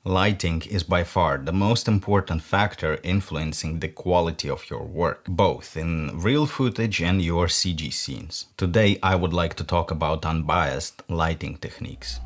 Lighting is by far the most important factor influencing the quality of your work, both in real footage and your CG scenes. Today I would like to talk about unbiased lighting techniques.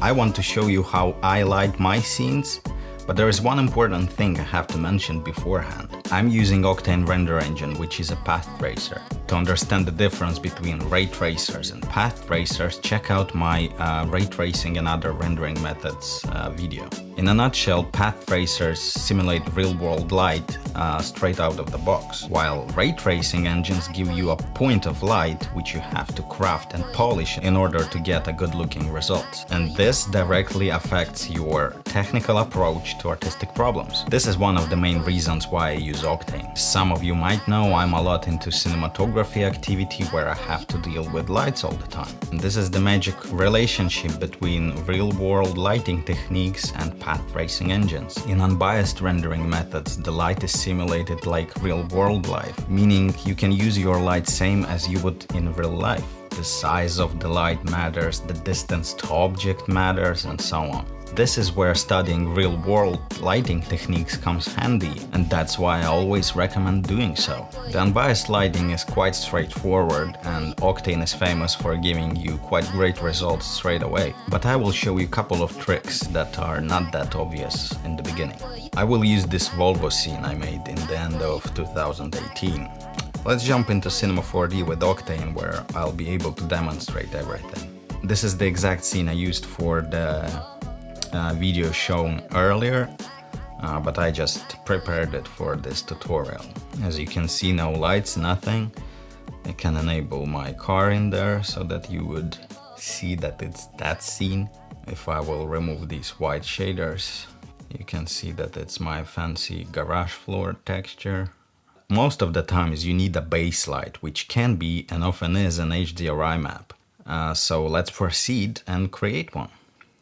I want to show you how I light my scenes, but there is one important thing I have to mention beforehand. I'm using Octane Render Engine, which is a pathracer. To understand the difference between ray tracers and pathtracers, check out my ray tracing and other rendering methods video. In a nutshell, pathtracers simulate real-world light straight out of the box, while ray tracing engines give you a point of light which you have to craft and polish in order to get a good-looking result. And this directly affects your technical approach to artistic problems. This is one of the main reasons why I use Octane. Some of you might know I'm a lot into cinematography activity where I have to deal with lights all the time. And this is the magic relationship between real-world lighting techniques and pathtracing engines. In unbiased rendering methods, the light is simulated like real-world life, meaning you can use your light same as you would in real life. The size of the light matters, the distance to object matters, and so on. This is where studying real-world lighting techniques comes handy, and that's why I always recommend doing so. The unbiased lighting is quite straightforward, and Octane is famous for giving you quite great results straight away. But I will show you a couple of tricks that are not that obvious in the beginning. I will use this Volvo scene I made in the end of 2018. Let's jump into Cinema 4D with Octane, where I'll be able to demonstrate everything. This is the exact scene I used for the video shown earlier, but I just prepared it for this tutorial. As you can see, no lights, nothing. I can enable my car in there so that you would see that it's that scene. If I will remove these white shaders, you can see that it's my fancy garage floor texture. Most of the times you need a base light, which can be and often is an HDRI map. So let's proceed and create one.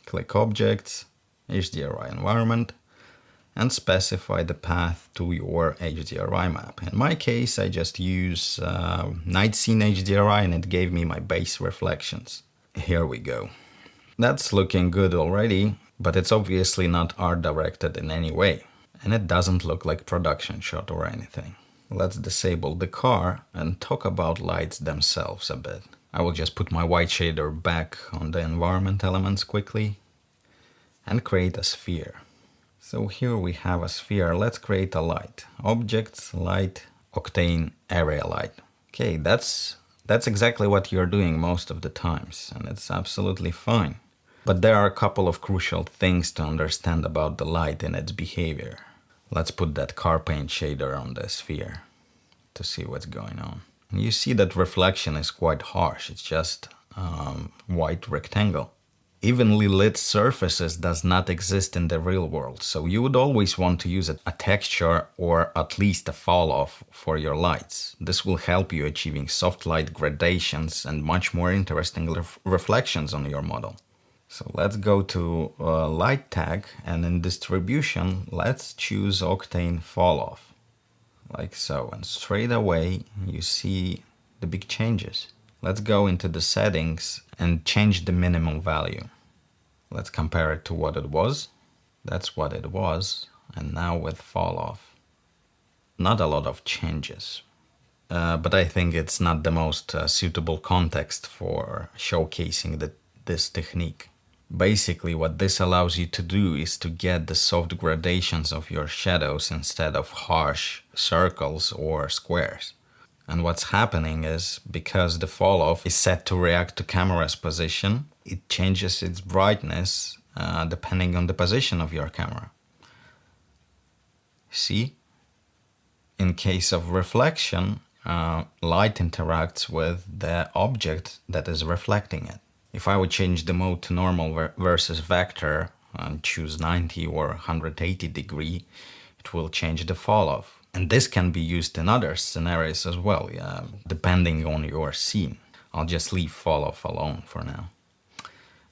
Click Objects, HDRI Environment, and specify the path to your HDRI map. In my case, I just use Night Scene HDRI and it gave me my base reflections. Here we go. That's looking good already, but it's obviously not art directed in any way. And it doesn't look like production shot or anything. Let's disable the car and talk about lights themselves a bit. I will just put my white shader back on the environment elements quickly and create a sphere. So here we have a sphere. Let's create a light. Objects, light, Octane, area light. Okay, that's exactly what you're doing most of the times, and it's absolutely fine. But there are a couple of crucial things to understand about the light and its behavior. Let's put that car paint shader on the sphere to see what's going on. You see that reflection is quite harsh, it's just white rectangle. Evenly lit surfaces does not exist in the real world, so you would always want to use a texture or at least a fall off for your lights. This will help you achieving soft light gradations and much more interesting reflections on your model. So let's go to light tag, and in distribution let's choose Octane fall off. Like so, and straight away you see the big changes. Let's go into the settings and change the minimum value. Let's compare it to what it was. That's what it was, and now with fall off. Not a lot of changes, but I think it's not the most suitable context for showcasing this technique. Basically, what this allows you to do is to get the soft gradations of your shadows instead of harsh circles or squares. And what's happening is, because the fall-off is set to react to camera's position, it changes its brightness depending on the position of your camera. See? In case of reflection, light interacts with the object that is reflecting it. If I would change the mode to normal versus vector and choose 90 or 180 degree, it will change the fall-off. And this can be used in other scenarios as well, depending on your scene. I'll just leave fall-off alone for now.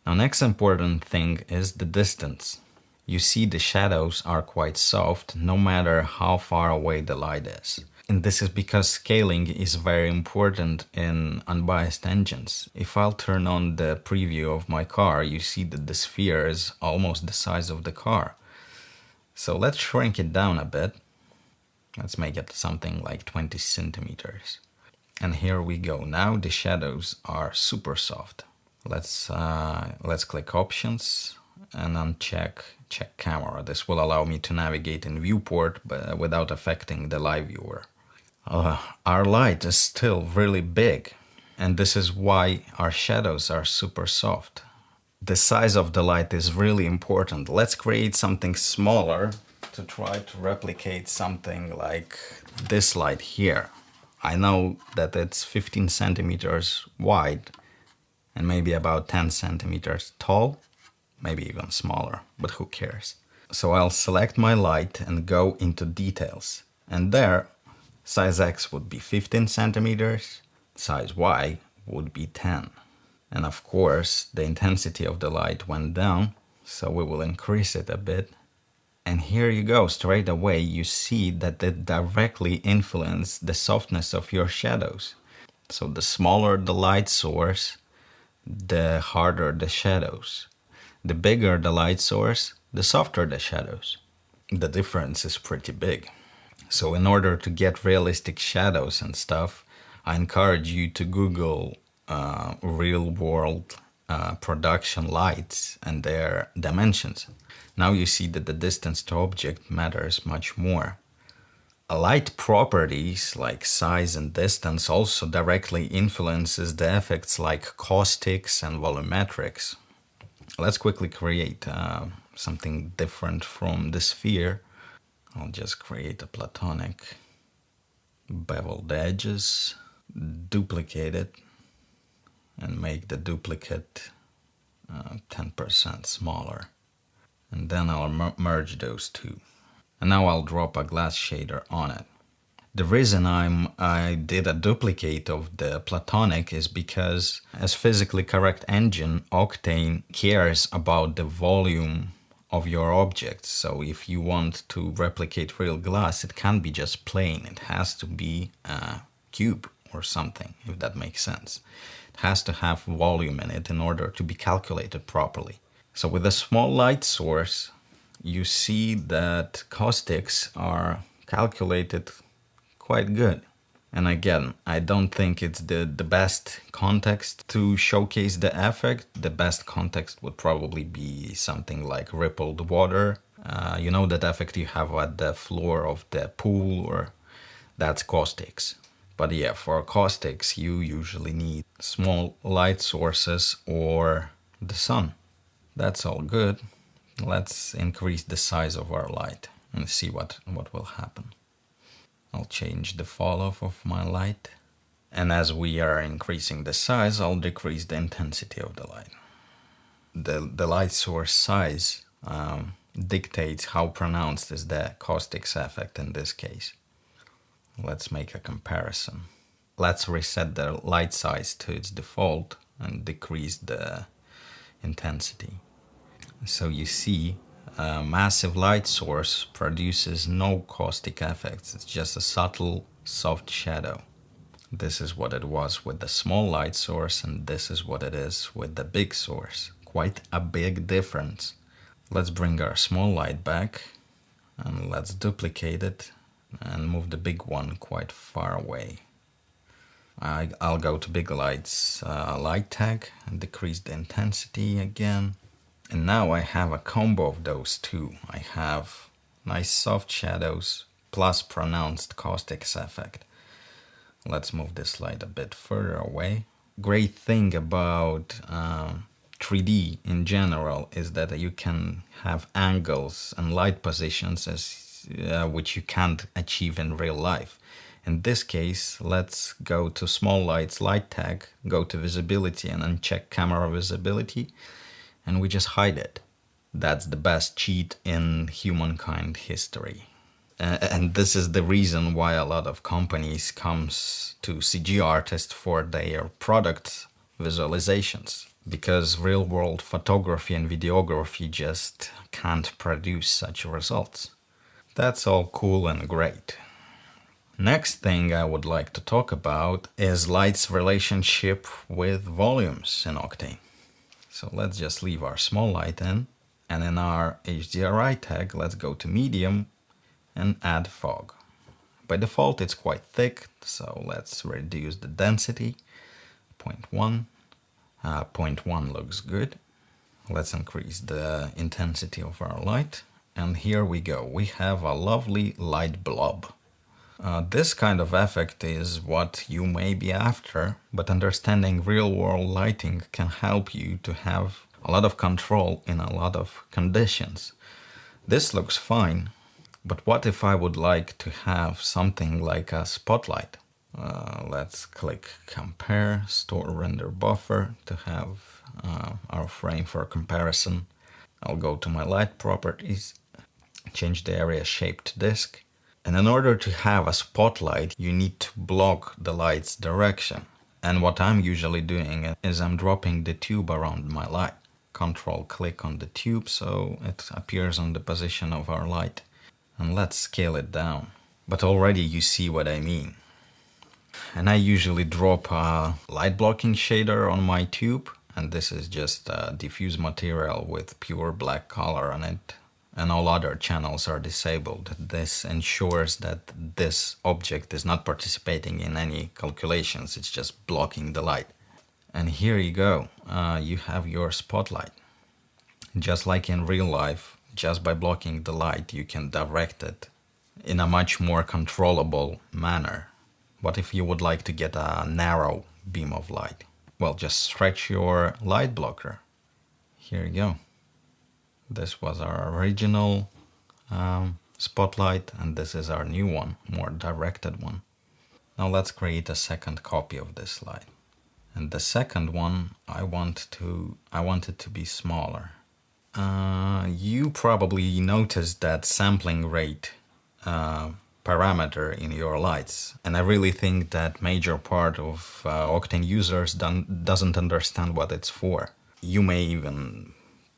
Now, next important thing is the distance. You see the shadows are quite soft no matter how far away the light is. And this is because scaling is very important in unbiased engines. If I'll turn on the preview of my car, you see that the sphere is almost the size of the car. So let's shrink it down a bit. Let's make it something like 20 centimeters. And here we go. Now the shadows are super soft. Let's click options and uncheck check camera. This will allow me to navigate in viewport but without affecting the live viewer. Our light is still really big, and this is why our shadows are super soft. The size of the light is really important. Let's create something smaller to try to replicate something like this light here. I know that it's 15 centimeters wide and maybe about 10 centimeters tall, maybe even smaller, but who cares? So I'll select my light and go into details. And there, size X would be 15 centimeters, size Y would be 10. And of course, the intensity of the light went down, so we will increase it a bit. And here you go, straight away you see that it directly influences the softness of your shadows. So the smaller the light source, the harder the shadows. The bigger the light source, the softer the shadows. The difference is pretty big. So in order to get realistic shadows and stuff, I encourage you to Google real-world production lights and their dimensions. Now you see that the distance to object matters much more. Light properties like size and distance also directly influences the effects like caustics and volumetrics. Let's quickly create something different from the sphere. I'll just create a platonic, beveled edges, duplicate it, and make the duplicate 10% smaller. And then I'll merge those two. And now I'll drop a glass shader on it. The reason I did a duplicate of the platonic is because as physically correct engine, Octane cares about the volume of your objects. So if you want to replicate real glass, it can't be just plain. It has to be a cube or something, if that makes sense. It has to have volume in it in order to be calculated properly. So with a small light source, you see that caustics are calculated quite good. And again, I don't think it's the best context to showcase the effect. The best context would probably be something like rippled water. You know that effect you have at the floor of the pool, or that's caustics. But yeah, for caustics, you usually need small light sources or the sun. That's all good. Let's increase the size of our light and see what will happen. I'll change the fall off of my light. And as we are increasing the size, I'll decrease the intensity of the light. The light source size dictates how pronounced is the caustics effect in this case. Let's make a comparison. Let's reset the light size to its default and decrease the intensity. So you see, a massive light source produces no caustic effects. It's just a subtle, soft shadow. This is what it was with the small light source, and this is what it is with the big source. Quite a big difference. Let's bring our small light back, and let's duplicate it and move the big one quite far away. I'll go to big lights, light tag, and decrease the intensity again. And now I have a combo of those two. I have nice soft shadows plus pronounced caustics effect. Let's move this light a bit further away. Great thing about 3D in general is that you can have angles and light positions which you can't achieve in real life. In this case, let's go to small lights, light tag, go to visibility and uncheck camera visibility. And we just hide it. That's the best cheat in humankind history. And this is the reason why a lot of companies comes to CG artists for their product visualizations. Because real-world photography and videography just can't produce such results. That's all cool and great. Next thing I would like to talk about is light's relationship with volumes in Octane. So let's just leave our small light in, and in our HDRI tag, let's go to medium and add fog. By default, it's quite thick, so let's reduce the density, 0.1. 0.1 looks good. Let's increase the intensity of our light, and here we go. We have a lovely light blob. This kind of effect is what you may be after, but understanding real-world lighting can help you to have a lot of control in a lot of conditions. This looks fine, but what if I would like to have something like a spotlight? Let's click Compare, Store Render Buffer to have our frame for comparison. I'll go to my light properties, change the area shape to disk. And in order to have a spotlight, you need to block the light's direction. And what I'm usually doing is I'm dropping the tube around my light. Control click on the tube so it appears on the position of our light. And let's scale it down. But already you see what I mean. And I usually drop a light blocking shader on my tube. And this is just a diffuse material with pure black color on it. And all other channels are disabled. This ensures that this object is not participating in any calculations, it's just blocking the light. And here you go, you have your spotlight. Just like in real life, just by blocking the light, you can direct it in a much more controllable manner. What if you would like to get a narrow beam of light? Well, just stretch your light blocker. Here you go. This was our original spotlight, and this is our new one, more directed one. Now let's create a second copy of this light. And the second one, I want it to be smaller. You probably noticed that sampling rate parameter in your lights, and I really think that major part of Octane users doesn't understand what it's for. You may even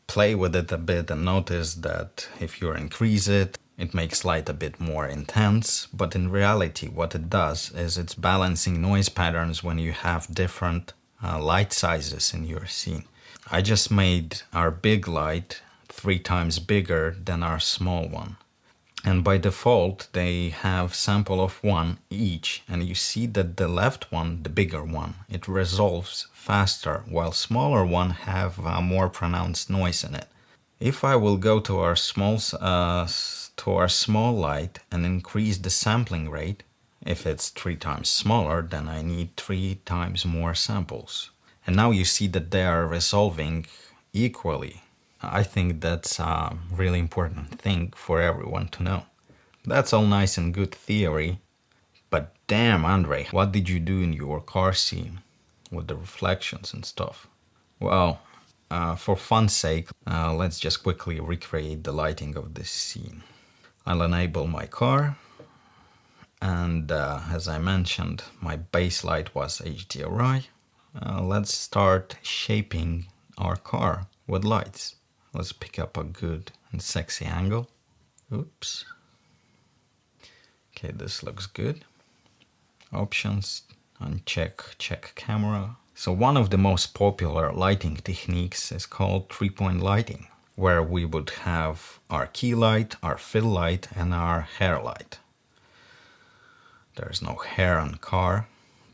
play with it a bit and notice that if you increase it, it makes light a bit more intense, but in reality what it does is it's balancing noise patterns when you have different light sizes in your scene. I just made our big light 3 times bigger than our small one. And by default they have sample of 1 each, and you see that the left one, the bigger one, it resolves faster, while smaller one have a more pronounced noise in it. If I will go to our small light and increase the sampling rate, if it's 3 times smaller, then I need 3 times more samples. And now you see that they are resolving equally. I think that's a really important thing for everyone to know. That's all nice and good theory, but damn, Andre, what did you do in your car scene with the reflections and stuff? Well, for fun's sake, let's just quickly recreate the lighting of this scene. I'll enable my car, and as I mentioned, my base light was HDRI. Let's start shaping our car with lights. Let's pick up a good and sexy angle. Oops. Okay, this looks good. Options, uncheck, check camera. So one of the most popular lighting techniques is called 3-point lighting, where we would have our key light, our fill light, and our hair light. There's no hair on car,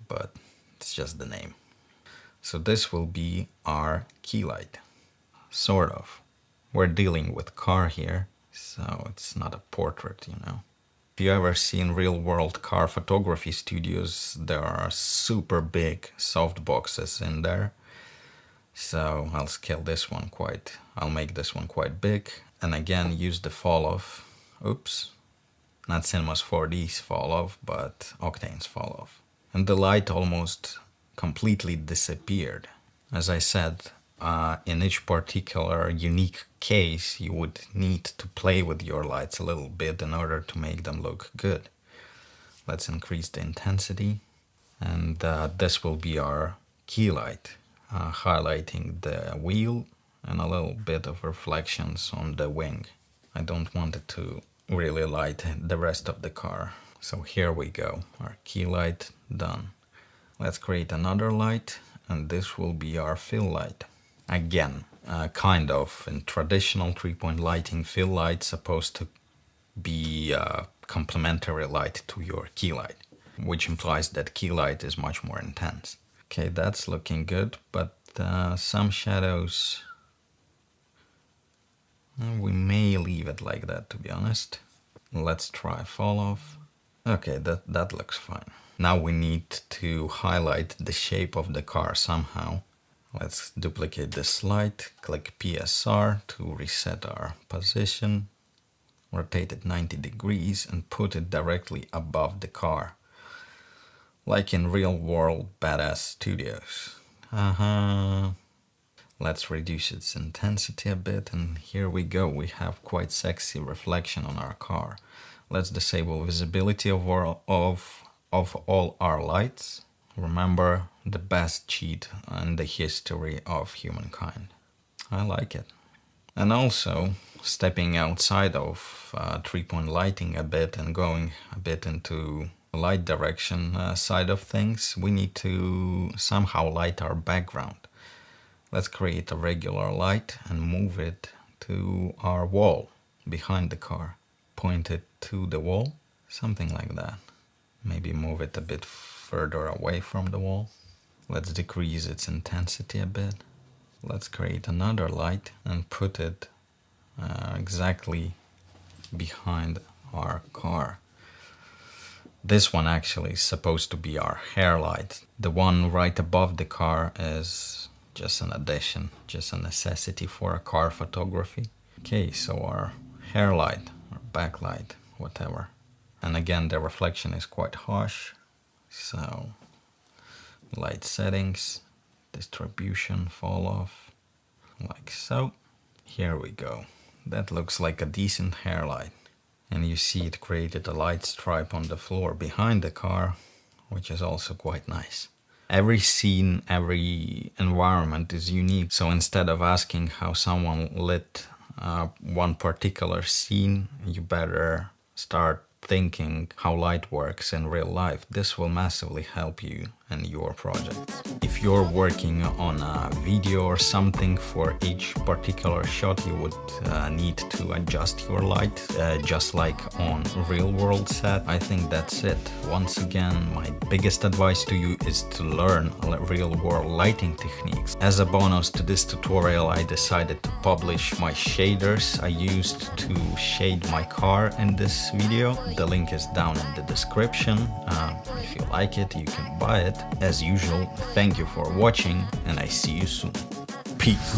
but it's just the name. So this will be our key light, sort of. We're dealing with car here, so it's not a portrait, you know. If you ever seen real-world car photography studios, there are super big soft boxes in there. So I'll scale this one I'll make this one quite big. And again, use the fall off. Oops. Not Cinema's 4D's fall off, but Octane's fall off. And the light almost completely disappeared. As I said, in each particular unique case, you would need to play with your lights a little bit in order to make them look good. Let's increase the intensity, and this will be our key light, highlighting the wheel and a little bit of reflections on the wing. I don't want it to really light the rest of the car. So here we go, our key light done. Let's create another light, and this will be our fill light. Again, kind of in traditional 3-point lighting, fill light supposed to be a complementary light to your key light, which implies that key light is much more intense. Okay, that's looking good, but some shadows, we may leave it like that, to be honest. Let's try fall off. Okay, that looks fine. Now we need to highlight the shape of the car somehow. Let's duplicate this light, click PSR to reset our position, rotate it 90 degrees and put it directly above the car, like in real world badass studios. Let's reduce its intensity a bit, and here we go, we have quite sexy reflection on our car. Let's disable visibility of all our lights. Remember, the best cheat in the history of humankind. I like it. And also, stepping outside of 3-point lighting a bit and going a bit into light direction side of things, we need to somehow light our background. Let's create a regular light and move it to our wall behind the car. Point it to the wall, something like that. Maybe move it a bit further away from the wall. Let's decrease its intensity a bit. Let's create another light and put it exactly behind our car. This one actually is supposed to be our hair light. The one right above the car is just an addition, just a necessity for a car photography. Okay, so our hair light, or backlight, whatever. And again, the reflection is quite harsh. So, light settings, distribution, fall off, like so. Here we go. That looks like a decent hair light. And you see it created a light stripe on the floor behind the car, which is also quite nice. Every scene, every environment is unique. So instead of asking how someone lit one particular scene, you better start thinking how light works in real life. This will massively help you in your projects. If you're working on a video or something, for each particular shot you would need to adjust your light, just like on real world set. I think that's it. Once again, my biggest advice to you is to learn real world lighting techniques. As a bonus to this tutorial, I decided to publish my shaders I used to shade my car in this video. The link is down in the description. If you like it, you can buy it. As usual, thank you for watching, and I see you soon. Peace.